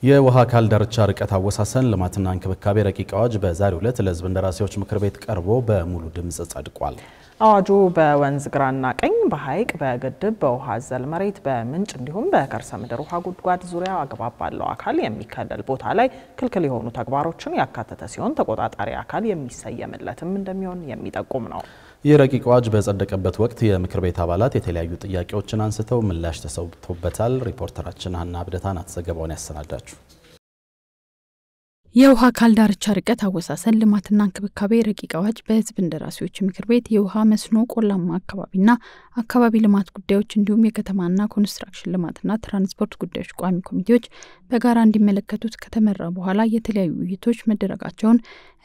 የውሃ አካል ዳርቻ ርቀት አወሳሰን ልማትና እንክብካቤ ረቂቅ አዋጅ በዛሬው ዕለት ለሕዝብ እንደራሴዎች ምክር ቤት ቀርቦ በሙሉ ድምጽ ጸድቋል። አዋጁ በወንዝ ግራና ቀኝ በሐይቅ በግድብ በውሃ አዘል መሬት በምንጭ እንዲሁም በከርሰ ምድር ውሃ ጉድጓድ ዙሪያ አግባብ ባለው አካል የሚከለል ቦታ ላይ ክልክል የሆኑ ተግባሮችን ያካተተ ሲሆን ተቆጣጣሪ አካል የሚሰየምለትም እንደሚሆን የሚጠቁም ነው። የረቂቅ አዋጅ በጸደቀበት ወቅት የምክር ቤት አባላት የተለያዩ ጥያቄዎችን አንስተው ምላሽ ተሰጥቶበታል። ሪፖርተራችን ሀና አብደታ ናት ዘገባውን ያሰናዳችሁ። የውሃ አካል ዳርቻ ርቀት አወሳሰን ልማትና እንክብካቤ ረቂቅ አዋጅ በሕዝብ እንደራሴዎች ምክር ቤት የውሃ መስኖ ቆላማ አካባቢና አካባቢ ልማት ጉዳዮች እንዲሁም የከተማና ኮንስትራክሽን ልማትና ትራንስፖርት ጉዳዮች ቋሚ ኮሚቴዎች በጋራ እንዲመለከቱት ከተመራ በኋላ የተለያዩ ውይይቶች መደረጋቸውን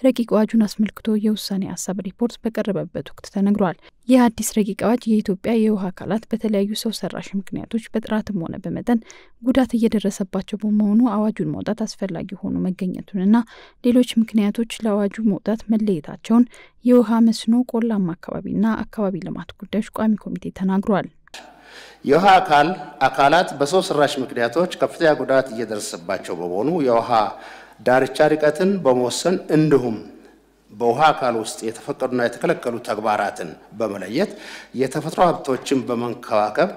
ረቂቅ አዋጁን አስመልክቶ የውሳኔ ሀሳብ ሪፖርት በቀረበበት ወቅት ተነግሯል። ይህ አዲስ ረቂቅ አዋጅ የኢትዮጵያ የውሃ አካላት በተለያዩ ሰው ሰራሽ ምክንያቶች በጥራትም ሆነ በመጠን ጉዳት እየደረሰባቸው በመሆኑ አዋጁን መውጣት አስፈላጊ ሆኖ መገኘቱንና ሌሎች ምክንያቶች ለአዋጁ መውጣት መለየታቸውን የውሃ መስኖ ቆላማ አካባቢና አካባቢ ልማት ጉዳዮች ቋሚ ኮሚቴ ተናግሯል። የውሃ አካላት በሰው ሰራሽ ምክንያቶች ከፍተኛ ጉዳት እየደረሰባቸው በመሆኑ የውሃ ዳርቻ ርቀትን በመወሰን እንዲሁም በውሃ አካል ውስጥ የተፈቀዱና የተከለከሉ ተግባራትን በመለየት የተፈጥሮ ሀብቶችን በመንከባከብ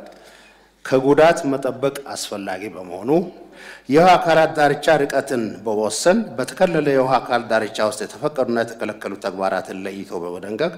ከጉዳት መጠበቅ አስፈላጊ በመሆኑ የውሃ አካላት ዳርቻ ርቀትን በመወሰን በተከለለ የውሃ አካል ዳርቻ ውስጥ የተፈቀዱና የተከለከሉ ተግባራትን ለይቶ በመደንገግ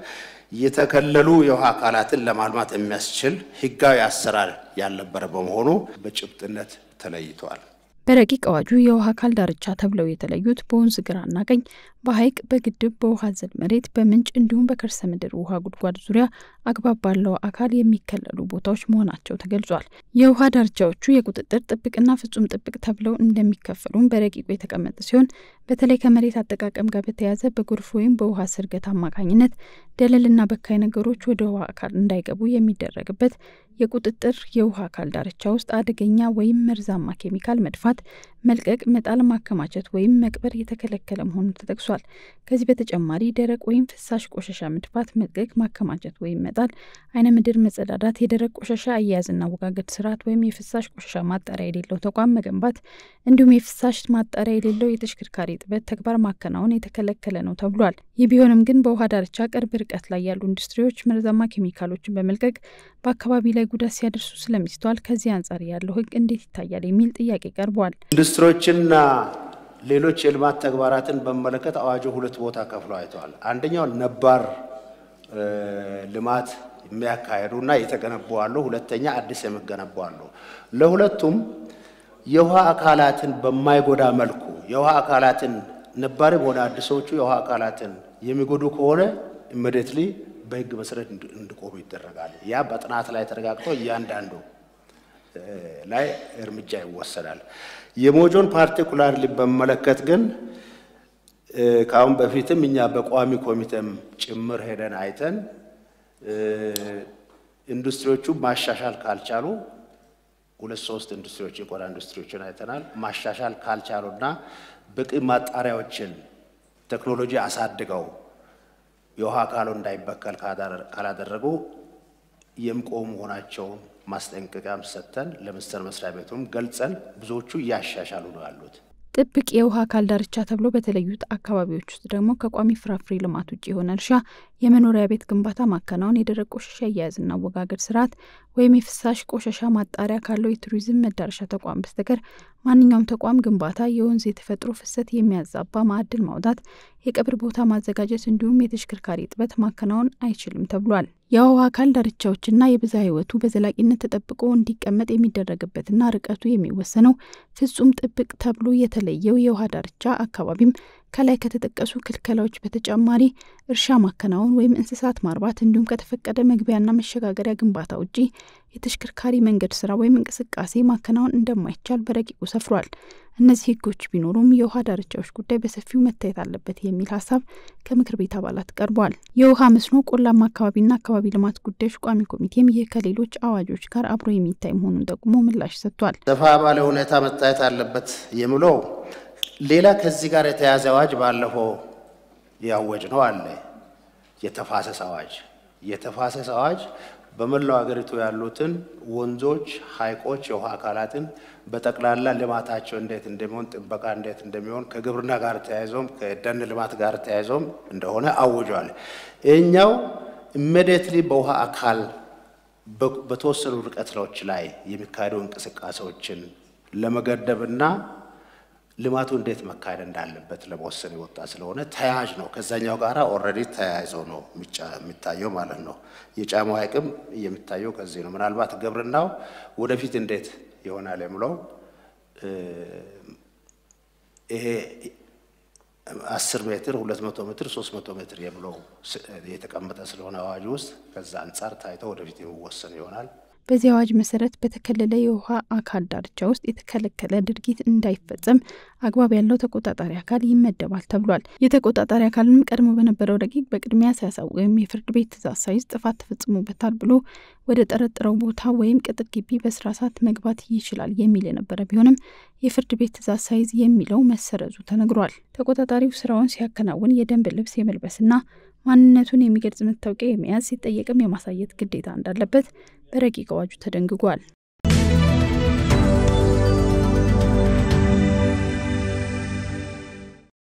የተከለሉ የውሃ አካላትን ለማልማት የሚያስችል ሕጋዊ አሰራር ያልነበረ በመሆኑ በጭብጥነት ተለይቷል። በረቂቅ አዋጁ የውሃ አካል ዳርቻ ተብለው የተለዩት በወንዝ ግራና ቀኝ በሐይቅ በግድብ በውሃ አዘል መሬት በምንጭ እንዲሁም በከርሰ ምድር ውሃ ጉድጓድ ዙሪያ አግባብ ባለው አካል የሚከለሉ ቦታዎች መሆናቸው ተገልጿል። የውሃ ዳርቻዎቹ የቁጥጥር ጥብቅና ፍጹም ጥብቅ ተብለው እንደሚከፈሉም በረቂቁ የተቀመጠ ሲሆን በተለይ ከመሬት አጠቃቀም ጋር በተያያዘ በጎርፍ ወይም በውሃ ስርገት አማካኝነት ደለልና በካይ ነገሮች ወደ ውሃ አካል እንዳይገቡ የሚደረግበት የቁጥጥር የውሃ አካል ዳርቻ ውስጥ አደገኛ ወይም መርዛማ ኬሚካል መድፋት፣ መልቀቅ፣ መጣል፣ ማከማቸት ወይም መቅበር የተከለከለ መሆኑ ተጠቅሷል። ከዚህ በተጨማሪ ደረቅ ወይም ፍሳሽ ቆሻሻ መድፋት፣ መልቀቅ፣ ማከማቸት ወይም መጣል፣ አይነ ምድር መጸዳዳት፣ የደረቅ ቆሻሻ አያያዝና አወጋገድ ስርዓት ወይም የፍሳሽ ቆሻሻ ማጣሪያ የሌለው ተቋም መገንባት እንዲሁም የፍሳሽ ማጣሪያ የሌለው የተሽከርካሪ ጥበት ተግባር ማከናወን የተከለከለ ነው ተብሏል። ይህ ቢሆንም ግን በውሃ ዳርቻ ቅርብ ርቀት ላይ ያሉ ኢንዱስትሪዎች መርዛማ ኬሚካሎችን በመልቀቅ በአካባቢ ላይ ጉዳት ሲያደርሱ ስለሚስተዋል ከዚህ አንጻር ያለው ሕግ እንዴት ይታያል የሚል ጥያቄ ቀርቧል። ኢንዱስትሪዎችና ሌሎች የልማት ተግባራትን በመለከት አዋጁ ሁለት ቦታ ከፍሎ አይተዋል። አንደኛው ነባር ልማት የሚያካሂዱና የተገነቡ አሉ፣ ሁለተኛ አዲስ የሚገነቡ አሉ። ለሁለቱም የውሃ አካላትን በማይጎዳ መልኩ የውሃ አካላትን ነባር ወደ አዲሶቹ የውሃ አካላትን የሚጎዱ ከሆነ ኢሚዲየትሊ በሕግ መሰረት እንዲቆሙ ይደረጋል። ያ በጥናት ላይ ተረጋግጦ እያንዳንዱ ላይ እርምጃ ይወሰዳል። የሞጆን ፓርቲኩላርሊ በመለከት ግን ካሁን በፊትም እኛ በቋሚ ኮሚቴም ጭምር ሄደን አይተን ኢንዱስትሪዎቹ ማሻሻል ካልቻሉ ሁለት ሶስት ኢንዱስትሪዎች የቆዳ ኢንዱስትሪዎችን አይተናል። ማሻሻል ካልቻሉና በቂ ማጣሪያዎችን ቴክኖሎጂ አሳድገው የውሃ አካሉ እንዳይበከል ካላደረጉ የሚቆሙ መሆናቸውን ማስጠንቀቂያም ሰጥተን ለሚኒስቴር መስሪያ ቤቱም ገልጸን ብዙዎቹ እያሻሻሉ ነው ያሉት። ጥብቅ የውሃ አካል ዳርቻ ተብሎ በተለዩት አካባቢዎች ውስጥ ደግሞ ከቋሚ ፍራፍሬ ልማት ውጭ የሆነ እርሻ፣ የመኖሪያ ቤት ግንባታ ማከናወን፣ የደረቅ ቆሻሻ አያያዝና አወጋገድ ስርዓት ወይም የፍሳሽ ቆሻሻ ማጣሪያ ካለው የቱሪዝም መዳረሻ ተቋም በስተቀር ማንኛውም ተቋም ግንባታ፣ የወንዝ የተፈጥሮ ፍሰት የሚያዛባ ማዕድን ማውጣት፣ የቀብር ቦታ ማዘጋጀት እንዲሁም የተሽከርካሪ ጥበት ማከናወን አይችልም ተብሏል። የውሃ አካል ዳርቻዎችና የብዝሃ ሕይወቱ በዘላቂነት ተጠብቆ እንዲቀመጥ የሚደረግበትና ርቀቱ የሚወሰነው ፍጹም ጥብቅ ተብሎ የተለየው የውሃ ዳርቻ አካባቢም ከላይ ከተጠቀሱ ክልከላዎች በተጨማሪ እርሻ ማከናወን ወይም እንስሳት ማርባት እንዲሁም ከተፈቀደ መግቢያና መሸጋገሪያ ግንባታ ውጪ የተሽከርካሪ መንገድ ስራ ወይም እንቅስቃሴ ማከናወን እንደማይቻል በረቂቁ ሰፍሯል። እነዚህ ሕጎች ቢኖሩም የውሃ ዳርቻዎች ጉዳይ በሰፊው መታየት አለበት የሚል ሀሳብ ከምክር ቤት አባላት ቀርቧል። የውሃ መስኖ ቆላማ አካባቢና አካባቢ ልማት ጉዳዮች ቋሚ ኮሚቴም ይህ ከሌሎች አዋጆች ጋር አብሮ የሚታይ መሆኑን ጠቁሞ ምላሽ ሰጥቷል። ሰፋ ባለ ሁኔታ መታየት አለበት የሚለው ሌላ ከዚህ ጋር የተያዘ አዋጅ ባለፈው ያወጅ ነው አለ የተፋሰስ አዋጅ በመላው ሀገሪቱ ያሉትን ወንዞች፣ ሐይቆች፣ የውሃ አካላትን በጠቅላላ ልማታቸው እንዴት እንደሚሆን ጥበቃ እንዴት እንደሚሆን ከግብርና ጋር ተያይዞም ከደን ልማት ጋር ተያይዞም እንደሆነ አውጇል። እኛው ኢሚዲየትሊ በውሃ አካል በተወሰኑ ርቀቶች ላይ የሚካሄዱ እንቅስቃሴዎችን ለመገደብና ልማቱ እንዴት መካሄድ እንዳለበት ለመወሰን የወጣ ስለሆነ ተያያዥ ነው። ከዛኛው ጋራ ኦልሬዲ ተያይዞ ነው የሚታየው ማለት ነው። የጫሞ ሐይቅም የሚታየው ከዚህ ነው። ምናልባት ግብርናው ወደፊት እንዴት ይሆናል የሚለው ይሄ 10 ሜትር 200 ሜትር 300 ሜትር የሚለው የተቀመጠ ስለሆነ አዋጅ ውስጥ ከዛ አንፃር ታይቶ ወደፊት የሚወሰን ይሆናል። በዚህ አዋጅ መሰረት በተከለለ የውሃ አካል ዳርቻ ውስጥ የተከለከለ ድርጊት እንዳይፈጸም አግባብ ያለው ተቆጣጣሪ አካል ይመደባል ተብሏል። የተቆጣጣሪ አካልም ቀድሞ በነበረው ረቂቅ በቅድሚያ ሲያሳውቅ ወይም የፍርድ ቤት ትዕዛዝ ሳይዝ ጥፋት ተፈጽሞበታል ብሎ ወደ ጠረጠረው ቦታ ወይም ቅጥር ግቢ በስራ ሰዓት መግባት ይችላል የሚል የነበረ ቢሆንም የፍርድ ቤት ትዕዛዝ ሳይዝ የሚለው መሰረዙ ተነግሯል። ተቆጣጣሪው ስራውን ሲያከናውን የደንብ ልብስ የመልበስና ማንነቱን የሚገልጽ መታወቂያ የመያዝ ሲጠየቅም የማሳየት ግዴታ እንዳለበት በረቂቅ አዋጁ ተደንግጓል።